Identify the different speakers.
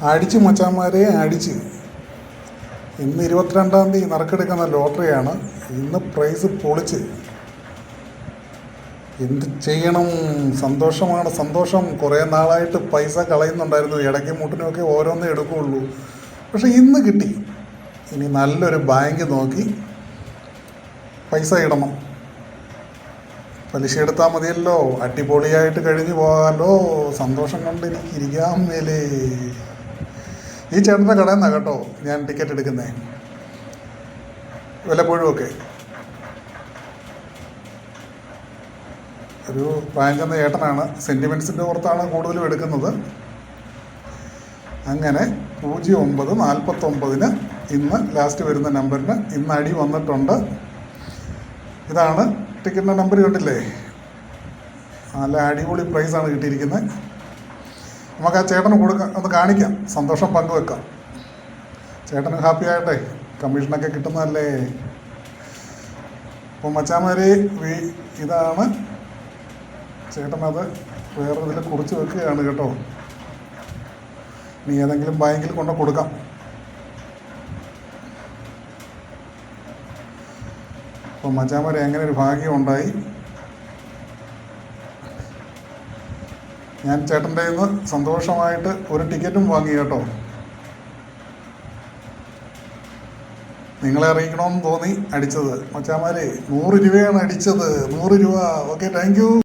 Speaker 1: അടിച്ച് മച്ചാന്മാരെ അടിച്ച്. ഇന്ന് 22-ാം തീയതി നറുക്കെടുക്കുന്ന ലോട്ടറിയാണ്. ഇന്ന് പ്രൈസ് പൊളിച്ച്. എന്ത് ചെയ്യണം? സന്തോഷമാണ് സന്തോഷം. കുറേ നാളായിട്ട് പൈസ കളയുന്നുണ്ടായിരുന്നു. ഇടയ്ക്ക് മുട്ടിനൊക്കെ ഓരോന്നേ എടുക്കുകയുള്ളൂ. പക്ഷെ ഇന്ന് കിട്ടി. ഇനി നല്ലൊരു ബാങ്ക് നോക്കി പൈസ ഇടണം. പലിശ എടുത്താൽ മതിയല്ലോ. അടിപൊളിയായിട്ട് കഴിഞ്ഞു പോകാമല്ലോ. സന്തോഷം കൊണ്ട് എനിക്ക് ഇരിക്കാൻ മേലേ. ഈ ചേട്ടൻ്റെ കടയിൽ നിന്നാണ് കേട്ടോ ഞാൻ ടിക്കറ്റ് എടുക്കുന്നത്. വല്ലപ്പോഴും ഒക്കെ ഒരു പ്രായം ചേട്ടനാണ്. സെൻറ്റിമെൻറ്റ്സിൻ്റെ പുറത്താണ് കൂടുതലും എടുക്കുന്നത്. അങ്ങനെ 0949 ഇന്ന് ലാസ്റ്റ് വരുന്ന നമ്പറിന് ഇന്ന് അടി വന്നിട്ടുണ്ട്. ഇതാണ് ടിക്കറ്റിൻ്റെ നമ്പർ. കണ്ടില്ലേ? നല്ല അടിപൊളി പ്രൈസാണ് കിട്ടിയിരിക്കുന്നത്. നമുക്ക് ആ ചേട്ടന് ഒന്ന് കാണിക്കാം, സന്തോഷം പങ്കുവെക്കാം. ചേട്ടന് ഹാപ്പി ആകട്ടെ. കമ്മീഷനൊക്കെ കിട്ടുന്നതല്ലേ. അപ്പോൾ മച്ചാമാരെ, ഇതാണ് ചേട്ടനത് വേറൊരിതിൽ കുറിച്ച് വെക്കുകയാണ് കേട്ടോ. നീ ഏതെങ്കിലും ബാങ്കിൽ കൊണ്ട് കൊടുക്കാം. അപ്പോൾ മച്ചാമാരെ, അങ്ങനെ ഒരു ഭാഗ്യം ഉണ്ടായി. ഞാൻ ചേട്ടൻ്റെ നിന്ന് സന്തോഷമായിട്ട് ഒരു ടിക്കറ്റും വാങ്ങി കേട്ടോ. നിങ്ങളെ അറിയിക്കണമെന്ന് തോന്നി അടിച്ചത്. മച്ചാമാരെ, 100 രൂപയാണ് അടിച്ചത്. 100 രൂപ. Okay, thank you.